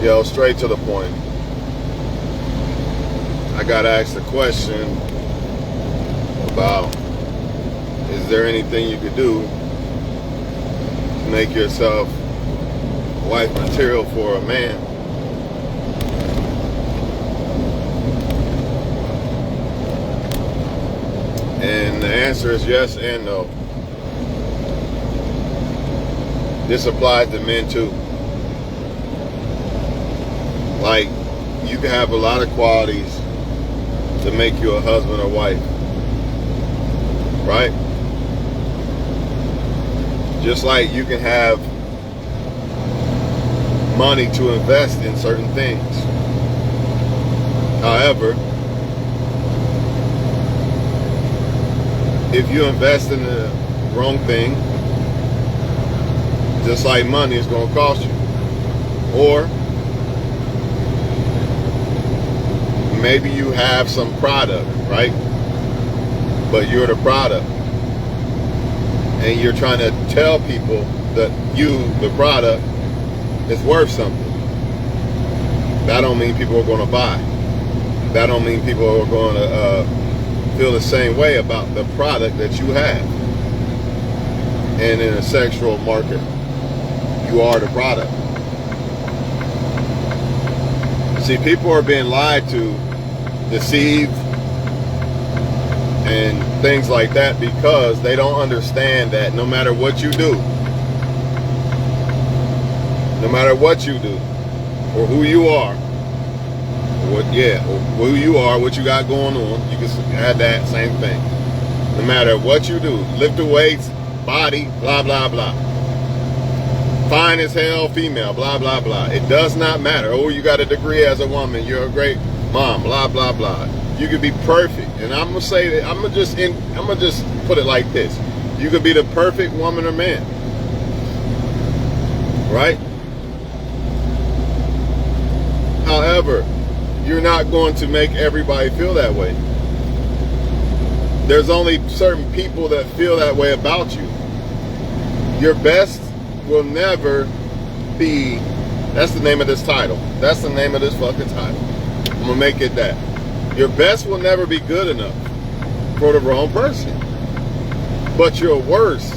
Yo, straight to the point. I got asked a question about, is there anything you could do to make yourself wife material for a man? And the answer is yes and no. This applies to men too. Like, you can have a lot of qualities to make you a husband or wife, right? Just like you can have money to invest in certain things. However, if you invest in the wrong thing, just like money, it's going to cost you. Or maybe you have some product, right? But you're the product. And you're trying to tell people that you, the product, is worth something. That don't mean people are going to buy. That don't mean people are going to feel the same way about the product that you have. And in a sexual market, you are the product. See, people are being lied to, deceived, and things like that because they don't understand that no matter what you do, or who you are, what you got going on, you can add that same thing. No matter what you do, lift the weights, body, blah, blah, blah. Fine as hell, female, blah, blah, blah. It does not matter. Oh, you got a degree as a woman, you're a great mom, blah, blah, blah. You could be perfect. And I'm gonna say that I'm gonna just put it like this. You could be the perfect woman or man. Right? However, you're not going to make everybody feel that way. There's only certain people that feel that way about you. Your best will never be, that's the name of this title. That's the name of this fucking title. I'm gonna make it that. Your best will never be good enough for the wrong person. But your worst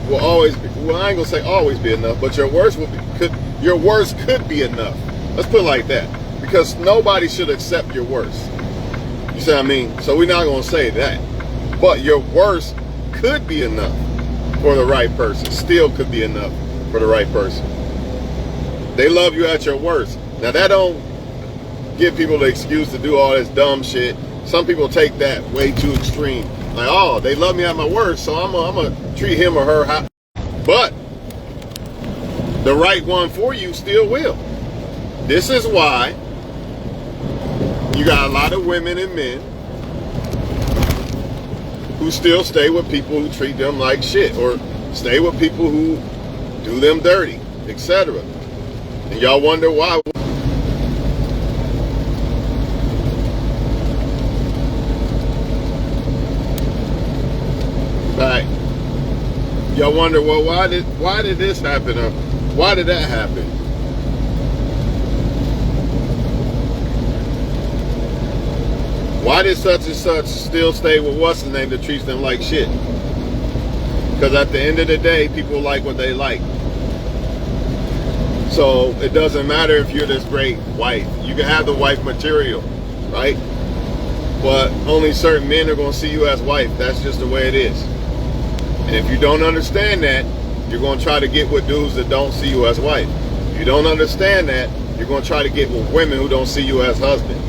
will always be, well, I ain't gonna say always be enough, but your worst could be enough. Let's put it like that. Because nobody should accept your worst. You see what I mean? So we're not gonna say that. But your worst could be enough for the right person. Still could be enough for the right person. They love you at your worst. Now that don't give people the excuse to do all this dumb shit. Some people take that way too extreme. Like, oh, they love me at my worst, so I'm gonna treat him or her how. But the right one for you still will. This is why you got a lot of women and men who still stay with people who treat them like shit, or stay with people who do them dirty, etc. And y'all wonder why. Right. Y'all wonder, well, why did this happen, or why did that happen? Why did such and such still stay with what's the name that treats them like shit? Because at the end of the day, people like what they like. So it doesn't matter if you're this great wife. You can have the wife material, right? But only certain men are going to see you as wife. That's just the way it is. And if you don't understand that, you're going to try to get with dudes that don't see you as wife. If you don't understand that, you're going to try to get with women who don't see you as husband.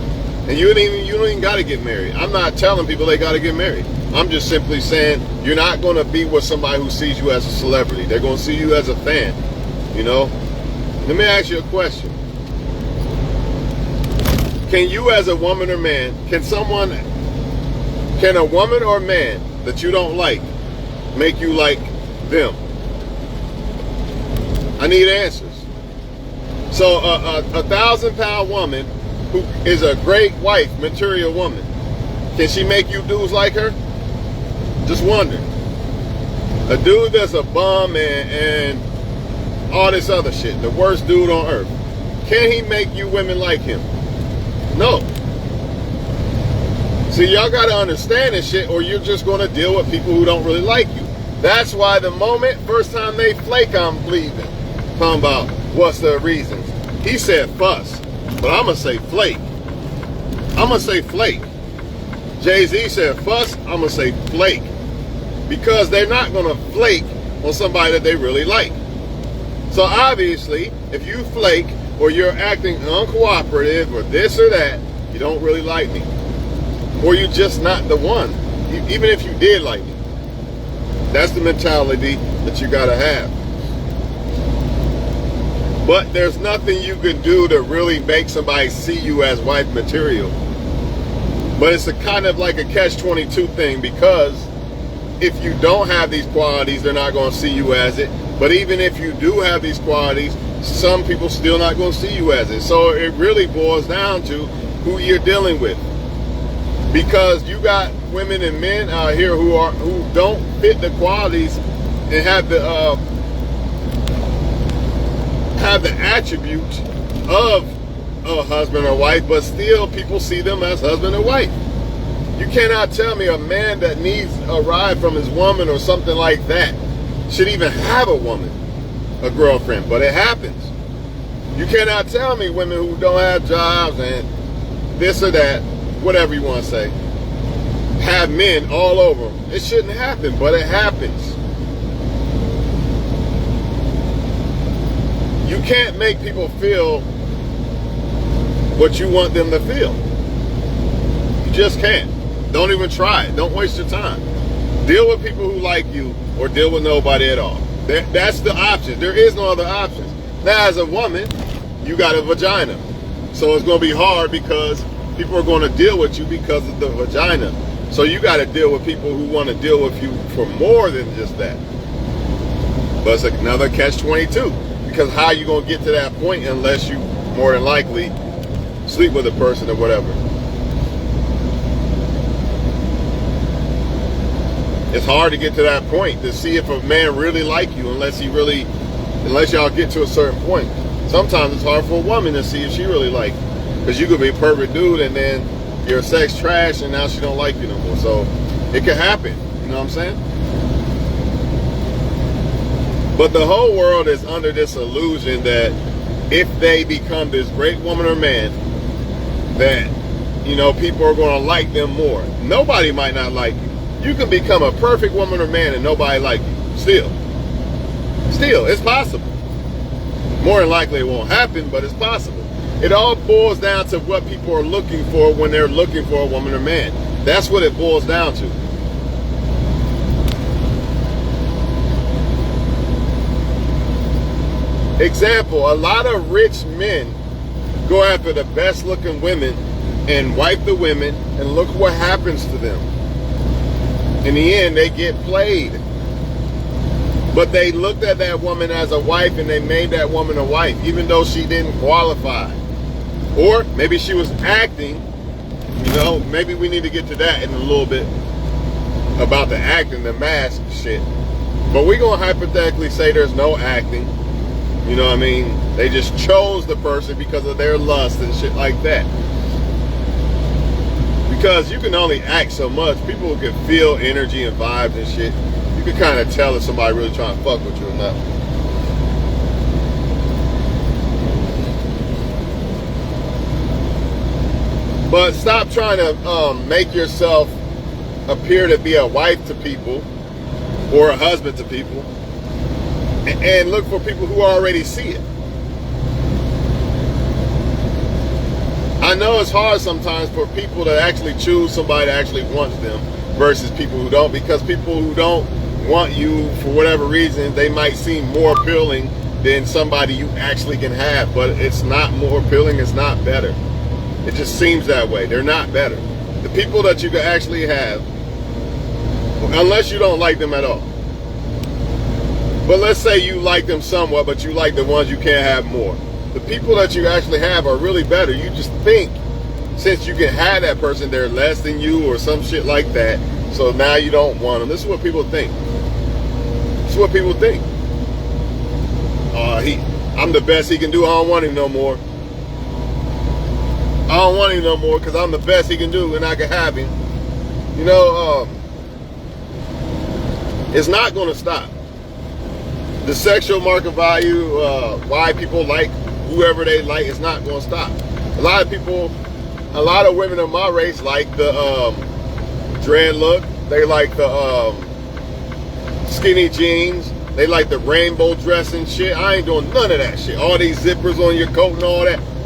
And you don't even got to get married. I'm not telling people they got to get married. I'm just simply saying you're not going to be with somebody who sees you as a celebrity. They're going to see you as a fan, you know? Let me ask you a question. Can you as a woman or man, can a woman or man that you don't like make you like them? I need answers. So a 1,000-pound woman who is a great wife, material woman, can she make you dudes like her? Just wonder. A dude that's a bum and all this other shit, the worst dude on earth, Can he make you women like him? No. See, y'all got to understand this shit, or you're just going to deal with people who don't really like you. That's why the first time they flake, I'm leaving. Talking about what's the reasons. He said fuss, but I'm going to say flake. I'm going to say flake. Jay-Z said fuss, I'm going to say flake. Because they're not going to flake on somebody that they really like. So obviously, if you flake or you're acting uncooperative or this or that, you don't really like me. Or you're just not the one. Even if you did like me. That's the mentality that you got to have. But there's nothing you can do to really make somebody see you as wife material. But it's a kind of like a catch-22 thing, because if you don't have these qualities, they're not going to see you as it. But even if you do have these qualities, some people still not going to see you as it. So it really boils down to who you're dealing with. Because you got women and men out here who don't fit the qualities and have the attributes of a husband or wife, but still people see them as husband or wife. You cannot tell me a man that needs a ride from his woman or something like that should even have a woman, a girlfriend, but it happens. You cannot tell me women who don't have jobs and this or that, whatever you want to say, have men all over them. It shouldn't happen, but it happens. You can't make people feel what you want them to feel. You just can't. Don't even try it. Don't waste your time. Deal with people who like you, or deal with nobody at all. That's the option. There is no other options. Now, as a woman, you got a vagina. So it's going to be hard because people are going to deal with you because of the vagina. So you got to deal with people who want to deal with you for more than just that. But it's another catch-22. Because how are you going to get to that point unless you, more than likely, sleep with a person or whatever? It's hard to get to that point to see if a man really like you unless y'all get to a certain point. Sometimes it's hard for a woman to see if she really like you. Because you could be a perfect dude and then you're sex trash and now she don't like you no more. So it could happen. You know what I'm saying? But the whole world is under this illusion that if they become this great woman or man, that, people are going to like them more. Nobody might not like you. You can become a perfect woman or man and nobody like you. Still, it's possible. More than likely it won't happen, but it's possible. It all boils down to what people are looking for when they're looking for a woman or man. That's what it boils down to. Example, a lot of rich men go after the best looking women and wipe the women, and look what happens to them. In the end, they get played. But they looked at that woman as a wife and they made that woman a wife, even though she didn't qualify. Or maybe she was acting, maybe we need to get to that in a little bit about the acting, the mask shit. But we're going to hypothetically say there's no acting. You know what I mean? They just chose the person because of their lust and shit like that. Because you can only act so much. People can feel energy and vibes and shit. You can kind of tell if somebody really trying to fuck with you or not. But stop trying to make yourself appear to be a wife to people or a husband to people, and look for people who already see it. I know it's hard sometimes for people to actually choose somebody that actually wants them versus people who don't, because people who don't want you for whatever reason, they might seem more appealing than somebody you actually can have, but it's not more appealing, it's not better. It just seems that way. They're not better. The people that you can actually have, unless you don't like them at all. But let's say you like them somewhat, but you like the ones you can't have more. The people that you actually have are really better. You just think, since you can have that person, they're less than you or some shit like that, so now you don't want them. This is what people think. This is what people think. I'm the best he can do. I don't want him no more. I don't want him no more because I'm the best he can do and I can have him. You know, it's not going to stop. The sexual market value, why people like whoever they like, is not going to stop. A lot of women of my race like the dread look. They like the skinny jeans. They like the rainbow dress and shit. I ain't doing none of that shit. All these zippers on your coat and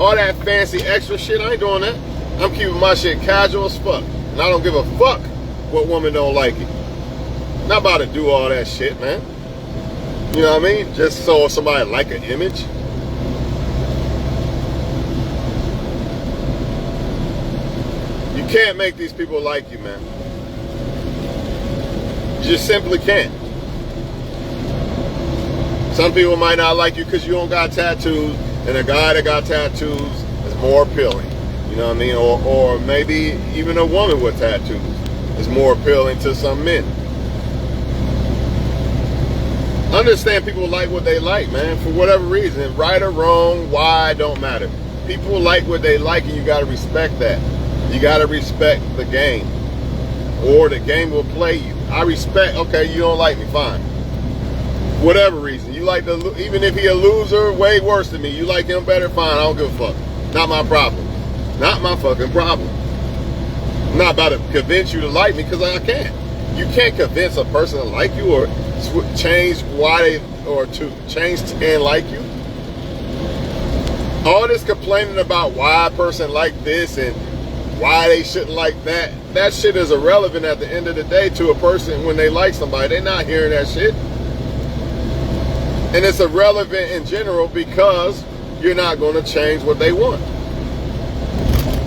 all that fancy extra shit, I ain't doing that. I'm keeping my shit casual as fuck. And I don't give a fuck what woman don't like it. Not about to do all that shit, man. You know what I mean? Just so somebody like an image. You can't make these people like you, man. You just simply can't. Some people might not like you because you don't got tattoos, and a guy that got tattoos is more appealing. You know what I mean? Or maybe even a woman with tattoos is more appealing to some men. Understand people like what they like, man, for whatever reason. Right or wrong, why, don't matter. People like what they like, and you got to respect that. You got to respect the game, or the game will play you. I respect, okay, you don't like me, fine. Whatever reason. You like even if he a loser, way worse than me, you like him better, fine, I don't give a fuck. Not my problem. Not my fucking problem. I'm not about to convince you to like me because I can't. You can't convince a person to like you or change to change and like you. All this complaining about why a person like this and why they shouldn't like that, that shit is irrelevant at the end of the day to a person when they like somebody. They're not hearing that shit. And it's irrelevant in general because you're not going to change what they want.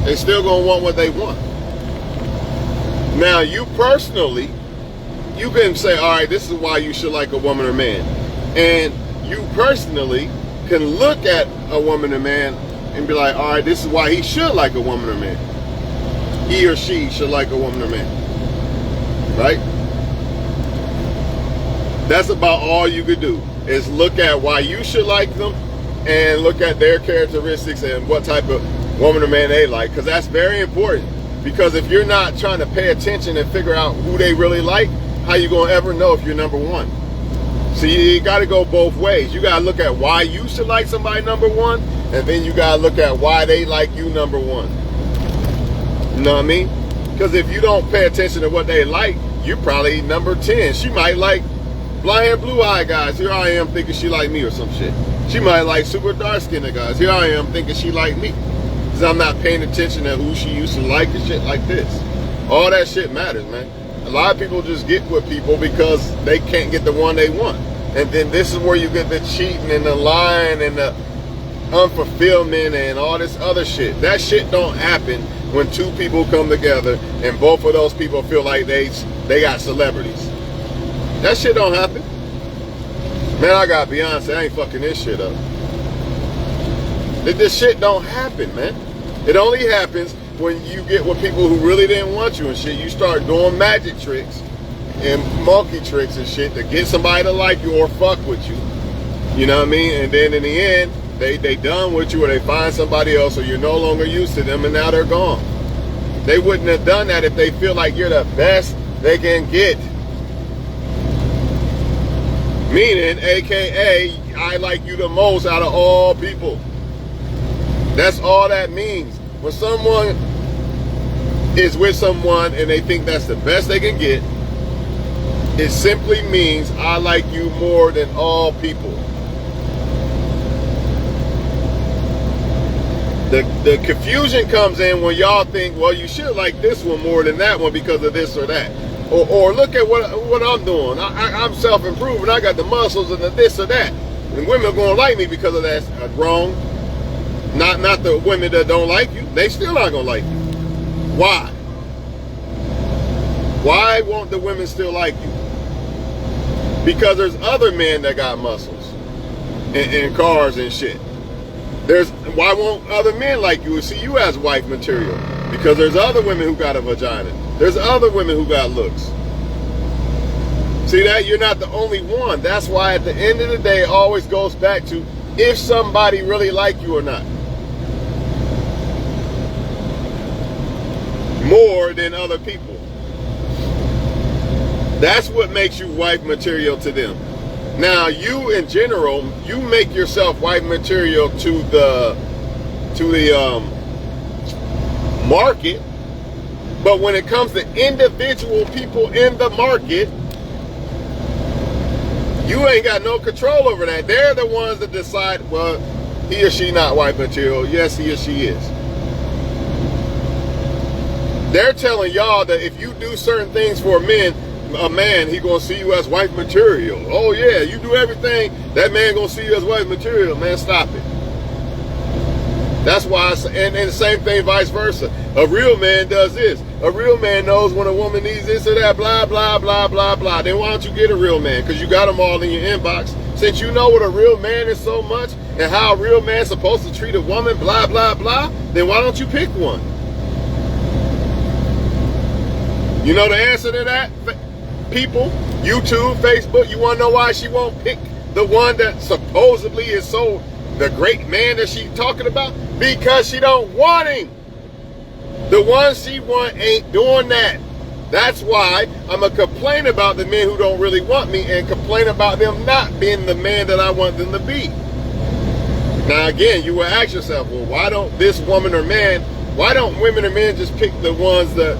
They're still going to want what they want. Now, you personally, you can say, all right, this is why you should like a woman or man. And you personally can look at a woman or man and be like, all right, this is why he should like a woman or man. He or she should like a woman or man. Right? That's about all you could do, is look at why you should like them and look at their characteristics and what type of woman or man they like, because that's very important. Because if you're not trying to pay attention and figure out who they really like, how you gonna ever know if you're number one? So you gotta go both ways. You gotta look at why you should like somebody number one, and then you gotta look at why they like you number one. You know what I mean? Because if you don't pay attention to what they like, you're probably number 10. She might like blonde hair, blue eye guys. Here I am thinking she like me or some shit. She might like super dark skinned guys. Here I am thinking she like me. Because I'm not paying attention to who she used to like and shit like this. All that shit matters, man. A lot of people just get with people because they can't get the one they want. And then this is where you get the cheating and the lying and the unfulfillment and all this other shit. That shit don't happen when two people come together and both of those people feel like they got celebrities. That shit don't happen. Man, I got Beyonce. I ain't fucking this shit up. This shit don't happen, man. It only happens when you get with people who really didn't want you and shit. You start doing magic tricks and monkey tricks and shit to get somebody to like you or fuck with you. You know what I mean? And then in the end, they done with you or they find somebody else or you're no longer used to them and now they're gone. They wouldn't have done that if they feel like you're the best they can get. Meaning, AKA, I like you the most out of all people. That's all that means. When someone is with someone and they think that's the best they can get, it simply means I like you more than all people. The confusion comes in when y'all think, well, you should like this one more than that one because of this or that. Or look at what I'm doing. I'm self-improving. I got the muscles and the this or that. And women are going to like me because of that. Wrong. Not the women that don't like you. They still not going to like you. Why? Why won't the women still like you? Because there's other men that got muscles and cars and shit. Why won't other men like you and see you as wife material? Because there's other women who got a vagina. There's other women who got looks. See that? You're not the only one. That's why at the end of the day, it always goes back to if somebody really like you or not. more than other people. That's what makes you wife material to them. Now, you in general, you make yourself wife material to the market, but when it comes to individual people in the market, you ain't got no control over that. They're the ones that decide, well, he or she not wife material. Yes, he or she is. They're telling y'all that if you do certain things for a man, he gonna see you as wife material. Oh yeah, you do everything, that man gonna see you as wife material. Man, stop it. That's why, and the same thing vice versa. A real man does this. A real man knows when a woman needs this or that, blah, blah, blah, blah, blah. Then why don't you get a real man? Because you got them all in your inbox. Since you know what a real man is so much and how a real man's supposed to treat a woman, blah, blah, blah, then why don't you pick one? You know the answer to that? People, YouTube, Facebook, you want to know why she won't pick the one that supposedly is so the great man that she's talking about? Because she don't want him. The one she want ain't doing that. That's why I'm going to complain about the men who don't really want me and complain about them not being the man that I want them to be. Now again, you will ask yourself, well, why don't this woman or man, why don't women or men just pick the ones that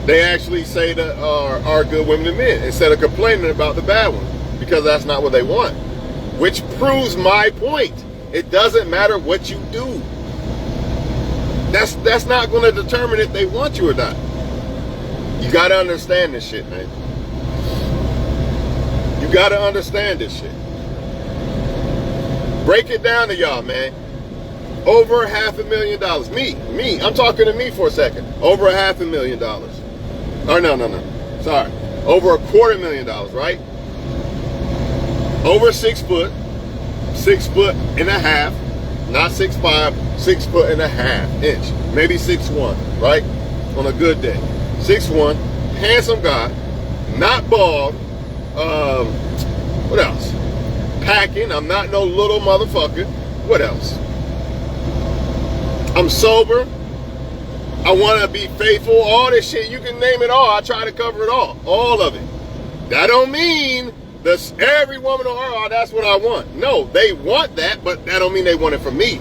they actually say that are good women and men instead of complaining about the bad ones? Because that's not what they want. Which proves my point. It doesn't matter what you do. That's not going to determine if they want you or not. You got to understand this shit, man. You got to understand this shit. Break it down to y'all, man. Over $500,000. Me. I'm talking to me for a second. Over $500,000. Or no. Sorry. Over $250,000, right? Over 6 foot. 6 foot and a half. Not 6'5", 6 foot and a half inch. Maybe 6'1", right? On a good day. 6'1", handsome guy, not bald. What else? Packing. I'm not no little motherfucker. What else? I'm sober. I want to be faithful. All this shit. You can name it all. I try to cover it all. All of it. That don't mean that every woman on earth, oh, that's what I want. No, they want that, but that don't mean they want it from me.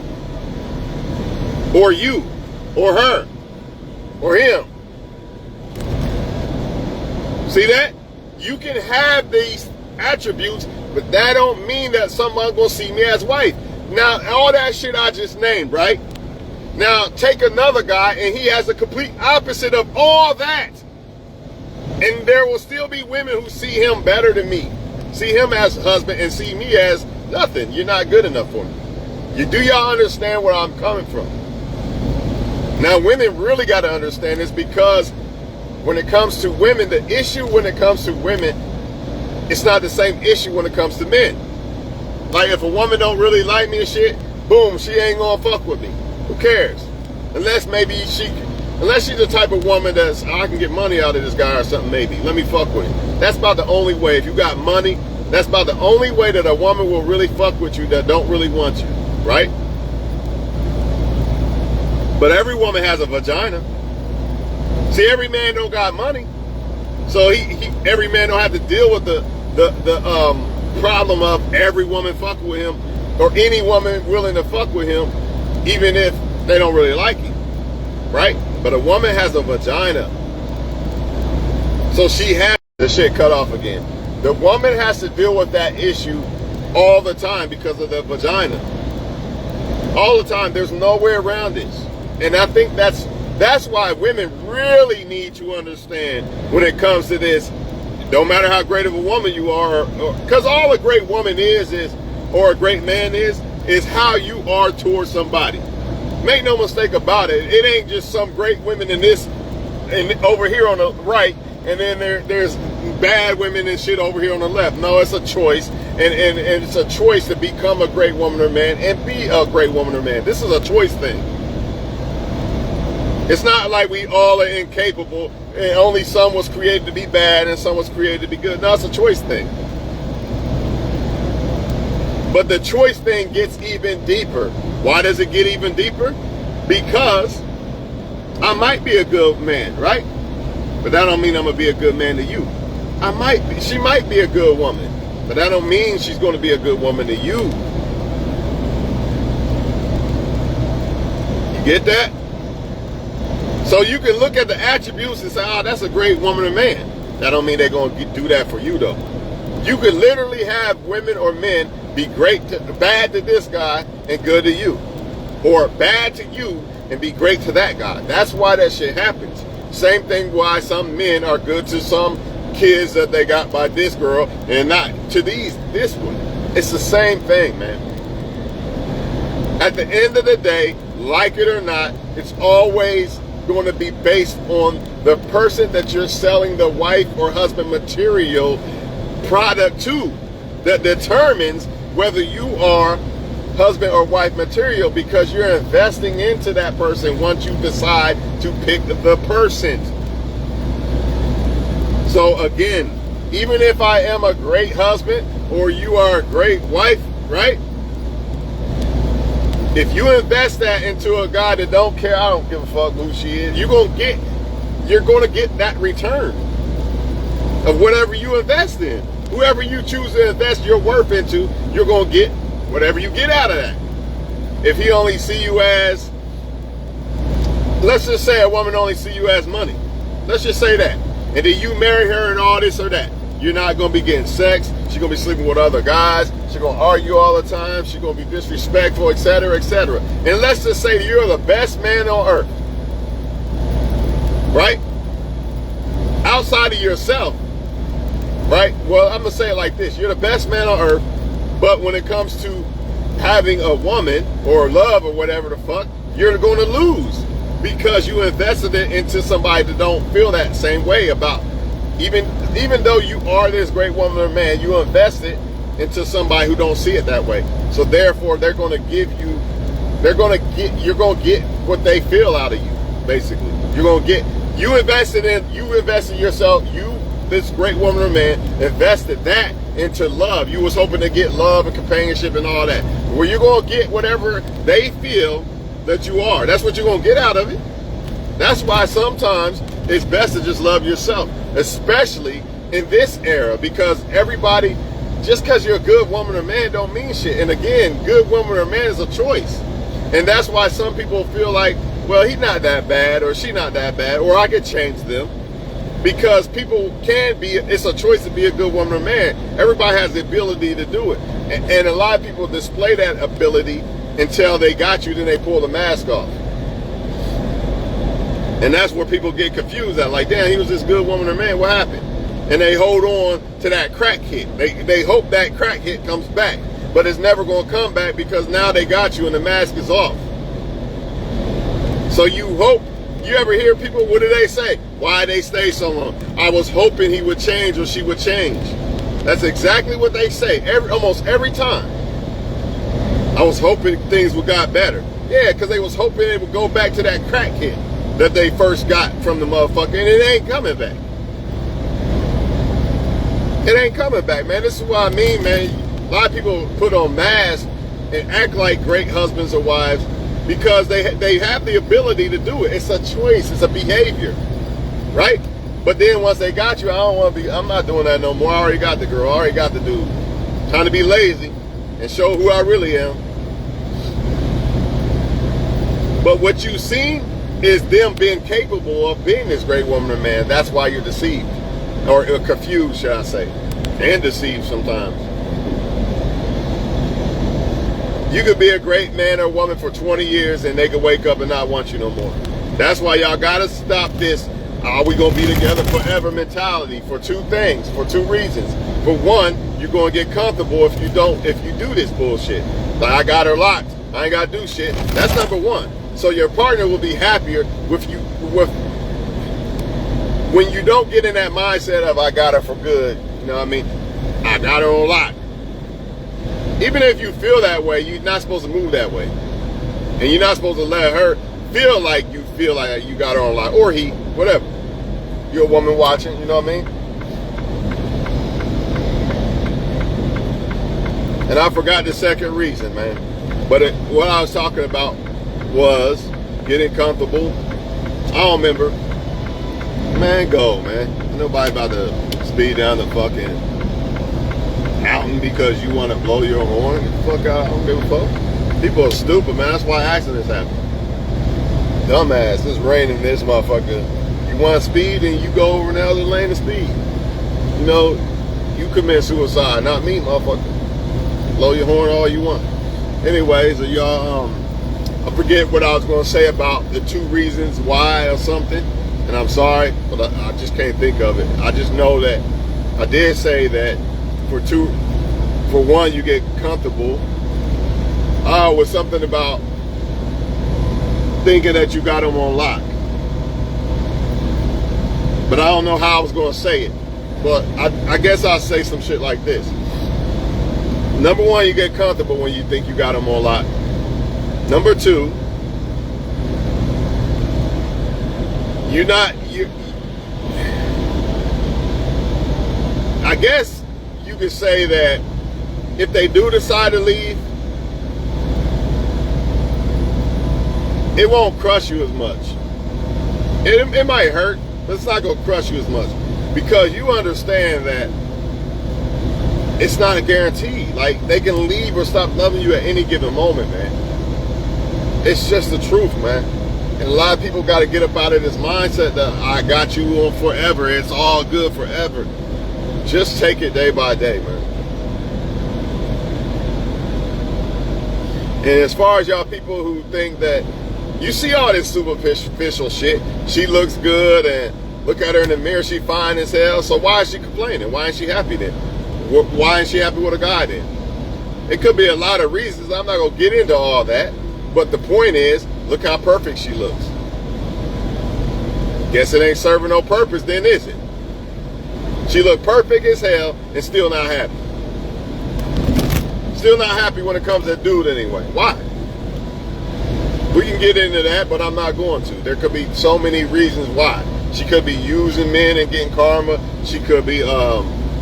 Or you. Or her. Or him. See that? You can have these attributes, but that don't mean that someone's gonna see me as wife. Now, all that shit I just named, right? Now, take another guy and he has a complete opposite of all that. And there will still be women who see him better than me. See him as a husband and see me as nothing. You're not good enough for me. Do y'all understand where I'm coming from? Now, women really got to understand this, because when it comes to women, the issue when it comes to women, it's not the same issue when it comes to men. Like, if a woman don't really like me and shit, boom, she ain't gonna fuck with me. Who cares? Unless she's the type of woman that's, I can get money out of this guy or something, maybe. Let me fuck with him. That's about the only way. If you got money, that's about the only way that a woman will really fuck with you that don't really want you, right? But every woman has a vagina. See, every man don't got money. So every man don't have to deal with the problem of every woman fucking with him, or any woman willing to fuck with him, even if they don't really like him, right? But a woman has a vagina. So she has the shit cut off again. The woman has to deal with that issue all the time because of the vagina. All the time. There's no way around this. And I think that's why women really need to understand when it comes to this. No matter how great of a woman you are, because all a great woman is, or a great man is how you are towards somebody. Make no mistake about it. It ain't just some great women in this, and over here on the right, and then there's bad women and shit over here on the left. No, it's a choice, and it's a choice to become a great woman or man and be a great woman or man. This is a choice thing. It's not like we all are incapable and only some was created to be bad and some was created to be good. No, it's a choice thing. But the choice thing gets even deeper. Why does it get even deeper? Because I might be a good man, right? But that don't mean I'm gonna be a good man to you. She might be a good woman, but that don't mean she's gonna be a good woman to you. You get that? So you can look at the attributes and say, oh, that's a great woman or man. That don't mean they're gonna do that for you though. You could literally have women or men be bad to this guy and good to you. Or bad to you and be great to that guy. That's why that shit happens. Same thing why some men are good to some kids that they got by this girl and not to this one. It's the same thing, man. At the end of the day, like it or not, it's always going to be based on the person that you're selling the wife or husband material product to that determines whether you are husband or wife material, because you're investing into that person once you decide to pick the person. So again, even if I am a great husband or you are a great wife, right? If you invest that into a guy that don't care, I don't give a fuck who she is, you're gonna get that return of whatever you invest in. Whoever you choose to invest your worth into, you're gonna get whatever you get out of that. If he only see you as, let's just say a woman only see you as money. Let's just say that. And then you marry her and all this or that. You're not going to be getting sex. She's going to be sleeping with other guys. She's going to argue all the time. She's going to be disrespectful, etc., etc. And let's just say you're the best man on earth. Right? Outside of yourself. Right? Well, I'm going to say it like this. You're the best man on earth. But when it comes to having a woman or love or whatever the fuck, you're going to lose because you invested it into somebody that don't feel that same way about. Even though you are this great woman or man, you invested into somebody who don't see it that way. So therefore, you're going to get what they feel out of you. Basically, you invested yourself. This great woman or man invested that into love. You was hoping to get love and companionship and all that. Well, you're going to get whatever they feel that you are. That's what you're going to get out of it. That's why sometimes it's best to just love yourself, especially in this era, because everybody, just because you're a good woman or man don't mean shit. And again, good woman or man is a choice. And that's why some people feel like, well, he's not that bad or she's not that bad, or I could change them. Because people can be, it's a choice to be a good woman or man. Everybody has the ability to do it. And a lot of people display that ability until they got you, then they pull the mask off. And that's where people get confused at. Like, damn, he was this good woman or man, what happened? And they hold on to that crack hit. They hope that crack hit comes back. But it's never going to come back because now they got you and the mask is off. So you hope. You ever hear people, what do they say? Why they stay so long? I was hoping he would change or she would change. That's exactly what they say almost every time. I was hoping things would got better. Yeah, because they was hoping it would go back to that crack hit that they first got from the motherfucker, and it ain't coming back. It ain't coming back, man. This is what I mean, man. A lot of people put on masks and act like great husbands or wives because they have the ability to do it. It's a choice. It's a behavior, right? But then once they got you, I'm not doing that no more. I already got the girl. I already got the dude. Trying to be lazy and show who I really am. But what you see is them being capable of being this great woman or man. That's why you're deceived. Or confused, should I say. And deceived sometimes. You could be a great man or woman for 20 years and they could wake up and not want you no more. That's why y'all gotta stop this, are we gonna be together forever mentality for two things, for two reasons. For one, you're gonna get comfortable if you do this bullshit. Like, I got her locked, I ain't gotta do shit. That's number one. So your partner will be happier when you don't get in that mindset of I got her for good. You know what I mean? I got her on lock. Even if you feel that way, you're not supposed to move that way. And you're not supposed to let her feel like you got her on lock. Or he, whatever. You're a woman watching, you know what I mean? And I forgot the second reason, man. But what I was talking about was getting comfortable I don't remember. Man, go, man. Ain't nobody about to speed down the fucking mountain because you want to blow your horn. Get the fuck out. I don't give a fuck. People are stupid, man. That's why accidents happen. Dumbass. It's raining this motherfucker. You want to speed and you go over in the other lane of speed. You know, you commit suicide, not me, motherfucker. Blow your horn all you want. Anyways, y'all, I forget what I was going to say about the 2 reasons why or something. And I'm sorry, but I just can't think of it. I just know that I did say that for one, you get comfortable. With something about thinking that you got them on lock. But I don't know how I was going to say it. But I guess I'll say some shit like this. Number 1, you get comfortable when you think you got them on lock. Number 2, I guess you could say that if they do decide to leave, it won't crush you as much. It might hurt, but it's not going to crush you as much because you understand that it's not a guarantee. Like, they can leave or stop loving you at any given moment, man. It's just the truth, man. And a lot of people got to get up out of this mindset that I got you on forever. It's all good forever. Just take it day by day, man. And as far as y'all people who think that you see all this superficial shit, she looks good and look at her in the mirror, she fine as hell. So why is she complaining? Why ain't she happy then? Why ain't she happy with a guy then? It could be a lot of reasons. I'm not going to get into all that. But the point is, look how perfect she looks. Guess it ain't serving no purpose then, is it? She looked perfect as hell and still not happy. Still not happy when it comes to that dude anyway. Why? We can get into that, but I'm not going to. There could be so many reasons why. She could be using men and getting karma. She could be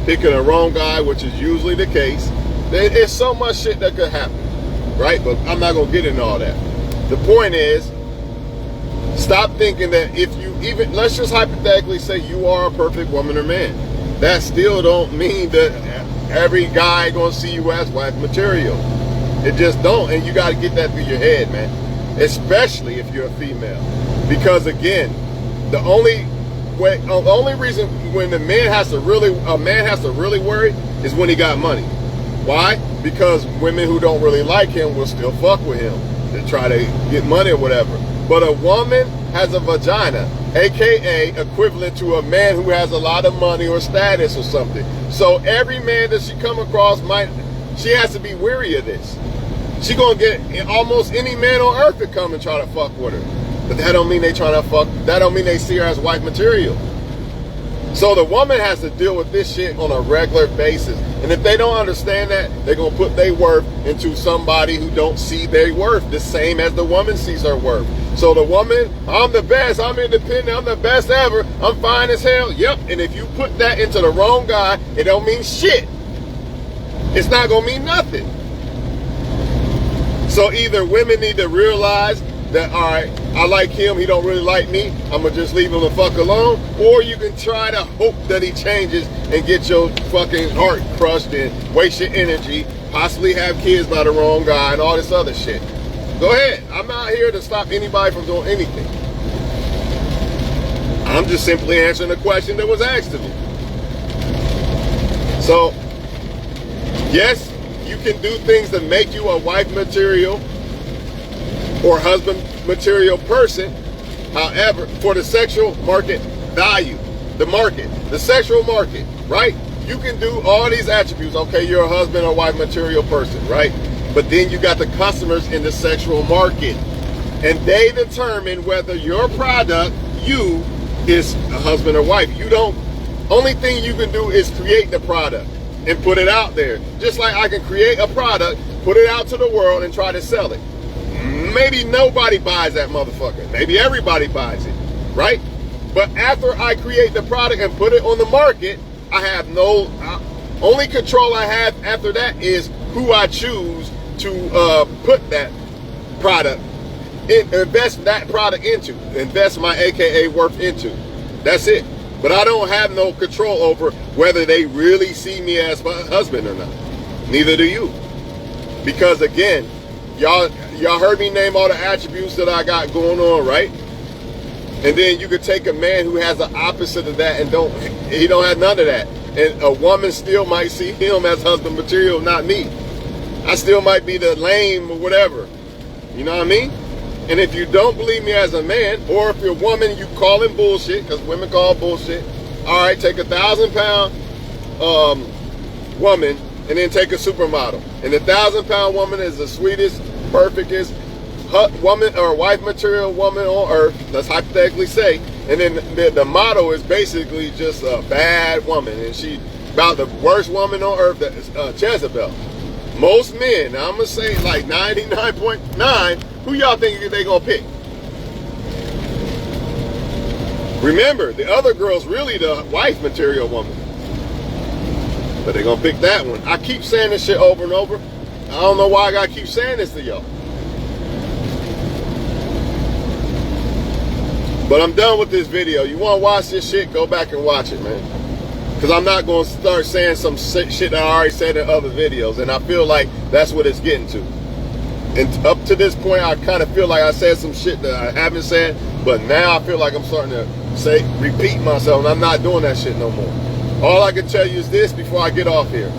picking the wrong guy, which is usually the case. There's so much shit that could happen, right? But I'm not going to get into all that. The point is, stop thinking that if you even, let's just hypothetically say you are a perfect woman or man. That still don't mean that every guy gonna see you as wife material. It just don't, and you gotta get that through your head, man. Especially if you're a female. Because again, the only reason when a man has to really worry is when he got money. Why? Because women who don't really like him will still fuck with him to try to get money or whatever. But a woman has a vagina, aka equivalent to a man who has a lot of money or status or something. So every man that she come across she has to be wary of this. She gonna get almost any man on earth to come and try to fuck with her. But that don't mean they trying to fuck, that don't mean they see her as wife material. So the woman has to deal with this shit on a regular basis. And if they don't understand that, they're going to put their worth into somebody who don't see their worth, the same as the woman sees her worth. So the woman, I'm the best, I'm independent, I'm the best ever, I'm fine as hell. Yep, and if you put that into the wrong guy, it don't mean shit. It's not going to mean nothing. So either women need to realize that, all right, I like him, he don't really like me, I'm gonna just leave him the fuck alone, or you can try to hope that he changes and get your fucking heart crushed and waste your energy, possibly have kids by the wrong guy and all this other shit. Go ahead. I'm not here to stop anybody from doing anything. I'm just simply answering the question that was asked of me. So, yes, you can do things that make you a wife material or husband material person. However, for the sexual market value, the sexual market, right? You can do all these attributes. Okay, you're a husband or wife material person, right? But then you got the customers in the sexual market, and they determine whether your product, is a husband or wife. Only thing you can do is create the product and put it out there. Just like I can create a product, put it out to the world and try to sell it. Maybe nobody buys that motherfucker. Maybe everybody buys it, right? But after I create the product and put it on the market, I have only control I have after that is who I choose to put that product invest that product into, invest my AKA worth into. That's it. But I don't have no control over whether they really see me as my husband or not. Neither do you. Because again, y'all heard me name all the attributes that I got going on, right? And then you could take a man who has the opposite of that and he don't have none of that. And a woman still might see him as husband material, not me. I still might be the lame or whatever. You know what I mean? And if you don't believe me as a man, or if you're a woman, you calling bullshit, because women call bullshit. All right, take a 1,000-pound woman and then take a supermodel. And the 1,000-pound woman is the sweetest, perfectest woman or wife material woman on earth, let's hypothetically say. And then the model is basically just a bad woman. And she about the worst woman on earth, that is Jezebel. Most men, now I'm going to say like 99.9, who y'all think they going to pick? Remember, the other girl's really the wife material woman. But they're going to pick that one. I keep saying this shit over and over. I don't know why I got to keep saying this to y'all. But I'm done with this video. You want to watch this shit, go back and watch it, man. Because I'm not going to start saying some shit that I already said in other videos. And I feel like that's what it's getting to. And up to this point, I kind of feel like I said some shit that I haven't said. But now I feel like I'm starting to repeat myself. And I'm not doing that shit no more. All I can tell you is this before I get off here.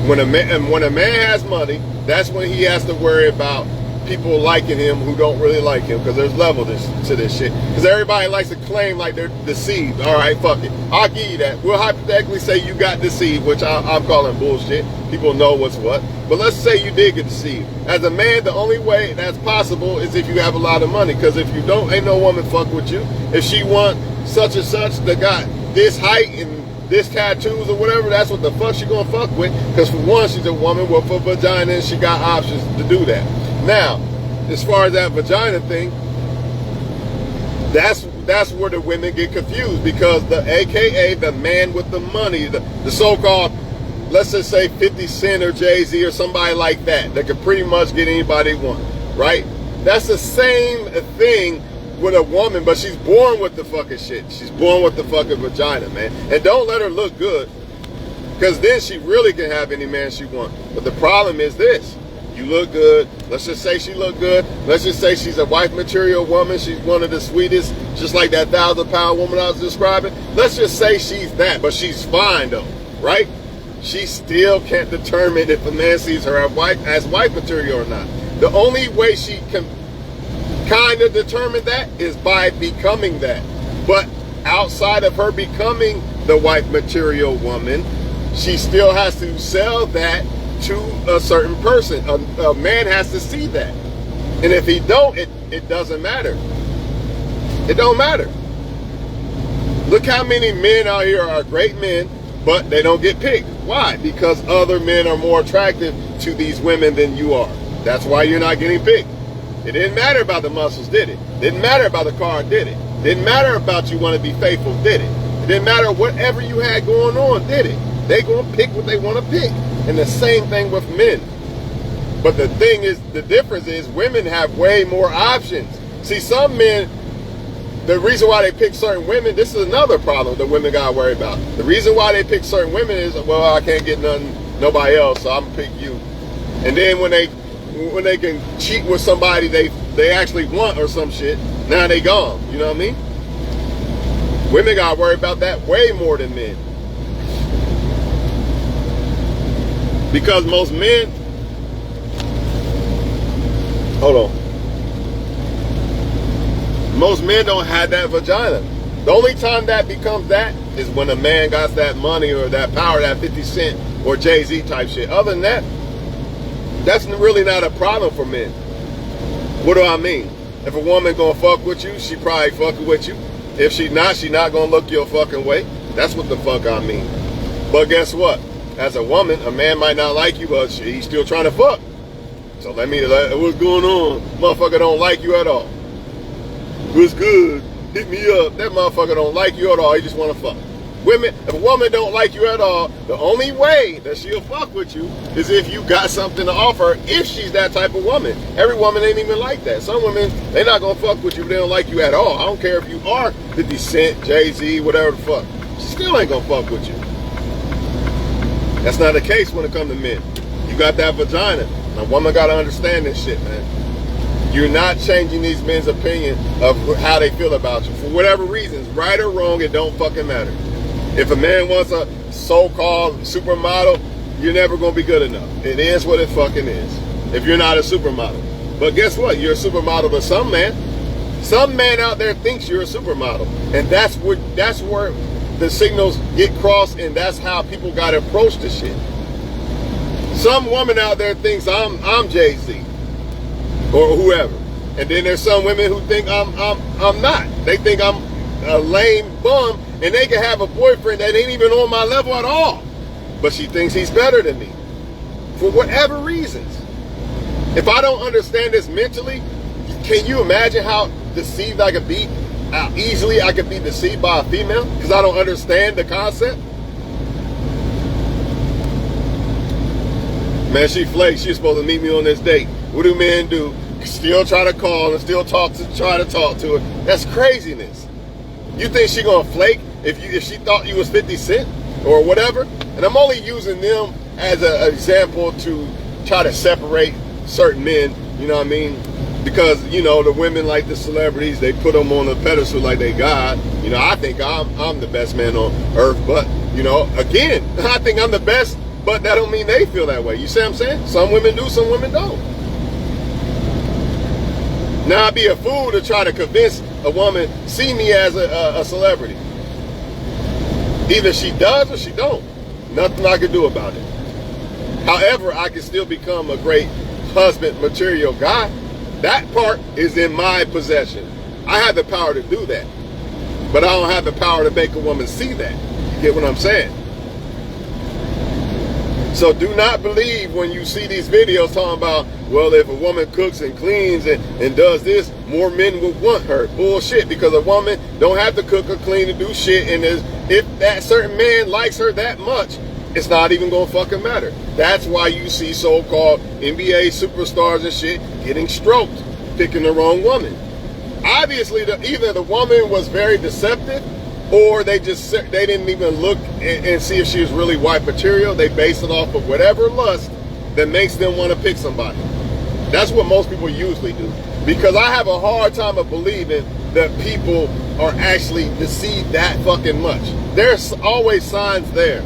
When a man has money, that's when he has to worry about people liking him who don't really like him, because there's levels to this shit. Because everybody likes to claim like they're deceived. All right, fuck it. I'll give you that. We'll hypothetically say you got deceived, which I'm calling bullshit. People know what's what. But let's say you did get deceived. As a man, the only way that's possible is if you have a lot of money. Because if you don't, ain't no woman fuck with you. If she want such and such that got this height and this tattoos or whatever, that's what the fuck she gonna fuck with. Because for one, she's a woman with a vagina and she got options to do that. Now, as far as that vagina thing, that's where the women get confused, because the AKA, the man with the money, the so-called, let's just say 50 Cent or Jay-Z or somebody like that could pretty much get anybody they want, right? That's the same thing with a woman, but she's born with the fucking shit. She's born with the fucking vagina, man. And don't let her look good, because then she really can have any man she wants. But the problem is this. You look good. Let's just say she look good. Let's just say she's a wife material woman. She's one of the sweetest, just like that 1,000-pound woman I was describing. Let's just say she's that, but she's fine though, right? She still can't determine if a man sees her as wife material or not. The only way she can kind of determine that is by becoming that. But outside of her becoming the wife material woman, she still has to sell that to a certain person. A man has to see that. And if he don't, it doesn't matter. It don't matter. Look how many men out here are great men, but they don't get picked. Why? Because other men are more attractive to these women than you are. That's why you're not getting picked. It didn't matter about the muscles, did it? Didn't matter about the car, did it? Didn't matter about you want to be faithful, did it? It didn't matter whatever you had going on, did it? They gonna pick what they want to pick. And the same thing with men. But the thing is, the difference is women have way more options. See, some men, the reason why they pick certain women, this is another problem that women gotta worry about. The reason why they pick certain women is, well, I can't get nobody else, so I'm gonna pick you. And then when they can cheat with somebody they actually want or some shit, now they gone. You know what I mean? Women gotta worry about that way more than men. Because most men, hold on. Most men don't have that vagina. The only time that becomes that is when a man got that money or that power, that 50 Cent or Jay-Z type shit. Other than that, that's really not a problem for men. What do I mean? If a woman gonna fuck with you, she probably fucking with you. If she not gonna look your fucking way. That's what the fuck I mean. But guess what? As a woman, a man might not like you, but he's still trying to fuck. So what's going on? Motherfucker don't like you at all. What's good? Hit me up. That motherfucker don't like you at all. He just want to fuck. Women, if a woman don't like you at all, the only way that she'll fuck with you is if you got something to offer, if she's that type of woman. Every woman ain't even like that. Some women, they're not gonna fuck with you if they don't like you at all. I don't care if you are 50 Cent, Jay-Z, whatever the fuck. She still ain't gonna fuck with you. That's not the case when it comes to men. You got that vagina. A woman gotta understand this shit, man. You're not changing these men's opinion of how they feel about you. For whatever reasons, right or wrong, it don't fucking matter. If a man wants a so-called supermodel, you're never going to be good enough. It is what it fucking is. If you're not a supermodel. But guess what? You're a supermodel to some man. Some man out there thinks you're a supermodel. And that's where the signals get crossed, and that's how people got to approach the shit. Some woman out there thinks I'm Jay-Z or whoever. And then there's some women who think I'm not. They think I'm a lame bum, and they can have a boyfriend that ain't even on my level at all, but she thinks he's better than me for whatever reasons. If I don't understand this mentally, can you imagine how deceived I could be, how easily I could be deceived by a female because I don't understand the concept? Man, she flakes. She's supposed to meet me on this date. What do men do? Still try to call and still try to talk to her. That's craziness. You think she gonna flake if she thought you was 50 Cent or whatever? And I'm only using them as an example to try to separate certain men, you know what I mean? Because, you know, the women like the celebrities, they put them on a pedestal like they God. You know, I think I'm the best man on earth, but, you know, again, I think I'm the best, but that don't mean they feel that way. You see what I'm saying? Some women do, some women don't. Now I'd be a fool to try to convince a woman, see me as a celebrity. Either she does or she don't. Nothing I can do about it. However, I can still become a great husband material guy. That part is in my possession. I have the power to do that. But I don't have the power to make a woman see that. You get what I'm saying? So do not believe when you see these videos talking about, well, if a woman cooks and cleans and does this, more men will want her. Bullshit, because a woman don't have to cook or clean to do shit. And if that certain man likes her that much, it's not even gonna fucking matter. That's why you see so-called NBA superstars and shit getting stroked, picking the wrong woman. Obviously, either the woman was very deceptive, or they didn't even look and see if she was really white material. They base it off of whatever lust that makes them want to pick somebody. That's what most people usually do. Because I have a hard time of believing that people are actually deceived that fucking much. There's always signs there.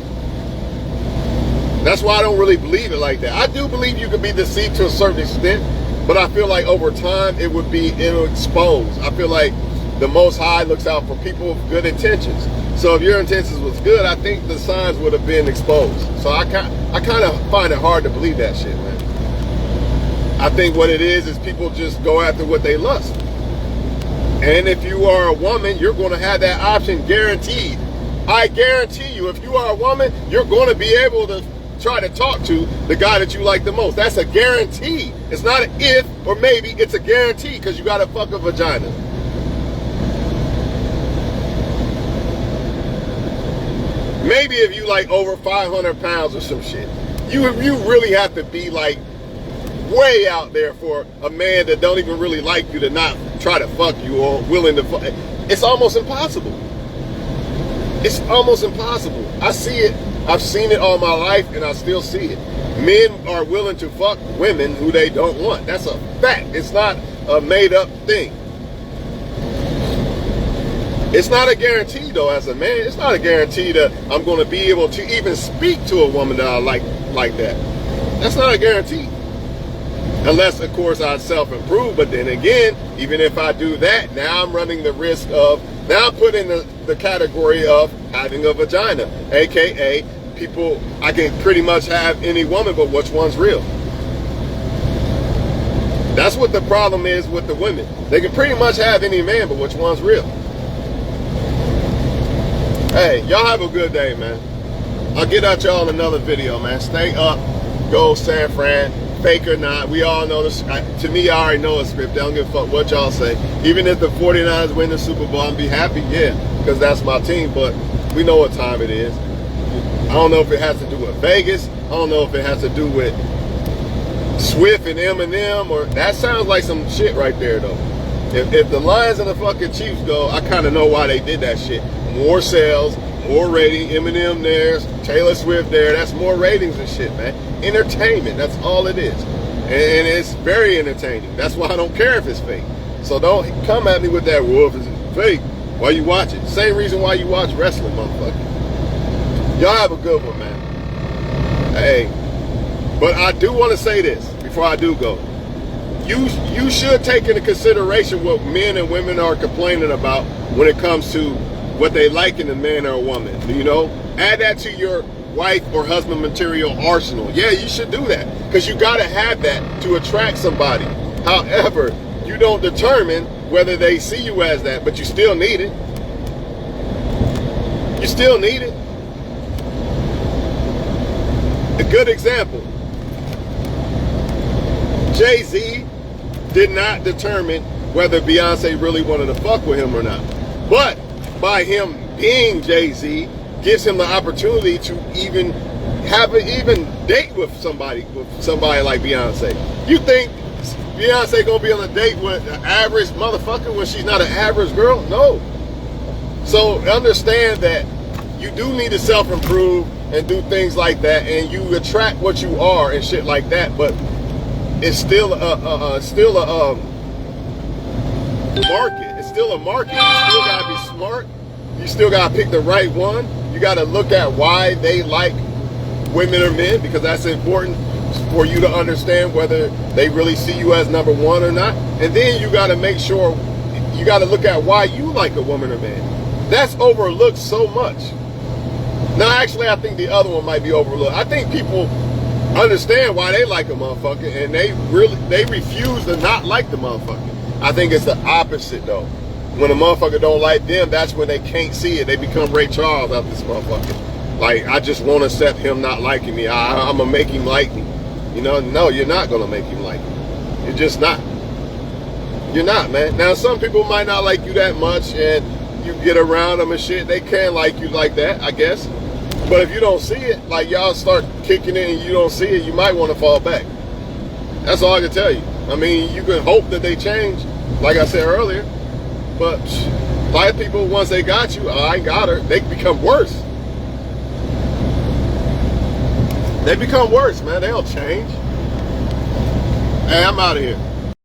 That's why I don't really believe it like that. I do believe you can be deceived to a certain extent, but I feel like over time it would be exposed. I feel like the Most High looks out for people with good intentions. So if your intentions was good, I think the signs would have been exposed. So I kind of find it hard to believe that shit, man. I think what it is people just go after what they lust. And if you are a woman, you're going to have that option guaranteed. I guarantee you, if you are a woman, you're going to be able to try to talk to the guy that you like the most. That's a guarantee. It's not an if or maybe, it's a guarantee because you got to fuck a vagina. Maybe if you like over 500 pounds or some shit, you really have to be like way out there for a man that don't even really like you to not try to fuck you or willing to fuck. It's almost impossible. It's almost impossible. I see it. I've seen it all my life and I still see it. Men are willing to fuck women who they don't want. That's a fact. It's not a made up thing. It's not a guarantee though as a man. It's not a guarantee that I'm going to be able to even speak to a woman that I like that. That's not a guarantee. Unless, of course, I self-improve. But then again, even if I do that, now I'm running the risk of, now I'm put in the category of having a vagina. AKA, people, I can pretty much have any woman, but which one's real? That's what the problem is with the women. They can pretty much have any man, but which one's real? Hey, y'all have a good day, man. I'll get at y'all in another video, man. Stay up. Go San Fran. Fake or not, we all know this. To me, I already know a script. They don't give a fuck what y'all say. Even if the 49ers win the Super Bowl, I'll be happy, yeah, because that's my team. But We know what time it is. I don't know if it has to do with Vegas. I don't know if it has to do with Swift and Eminem, or that sounds like some shit right there though. If the Lions and the fucking Chiefs go, I kind of know why they did that shit. More sales, more rating, Eminem there, Taylor Swift there. That's more ratings and shit, man. Entertainment, that's all it is. And it's very entertaining. That's why I don't care if it's fake. So don't come at me with that, well, if it's fake, why you watch it? Same reason why you watch wrestling, motherfucker. Y'all have a good one, man. Hey, but I do want to say this before I do go. You should take into consideration what men and women are complaining about when it comes to what they like in a man or a woman. You know, add that to your wife or husband material arsenal. Yeah, you should do that because you got to have that to attract somebody. However, you don't determine whether they see you as that, but you still need it. You still need it. A good example. Jay-Z did not determine whether Beyonce really wanted to fuck with him or not. But by him being Jay-Z, gives him the opportunity to even have an even date with somebody like Beyonce. You think Beyonce gonna be on a date with an average motherfucker when she's not an average girl? No. So understand that you do need to self-improve and do things like that, and you attract what you are and shit like that. But it's still a market. It's still a market. You still gotta be smart. You still gotta pick the right one. You gotta look at why they like women or men, because that's important for you to understand whether they really see you as number one or not. And then you gotta make sure, you gotta look at why you like a woman or man. That's overlooked so much. Now, actually, I think the other one might be overlooked. I think people understand why they like a motherfucker, and they refuse to not like the motherfucker. I think it's the opposite though. When a motherfucker don't like them, that's when they can't see it. They become Ray Charles out this motherfucker. Like, I just won't accept him not liking me. I'm gonna make him like me. You know, no, you're not gonna make him like you. You're just not. You're not, man. Now, some people might not like you that much, and you get around them and shit, they can like you like that, I guess. But if you don't see it, like y'all start kicking it and you don't see it, you might want to fall back. That's all I can tell you. I mean, you can hope that they change, like I said earlier. But a lot of people, once they got you, I got her, they become worse. They become worse, man. They don't change. Hey, I'm out of here.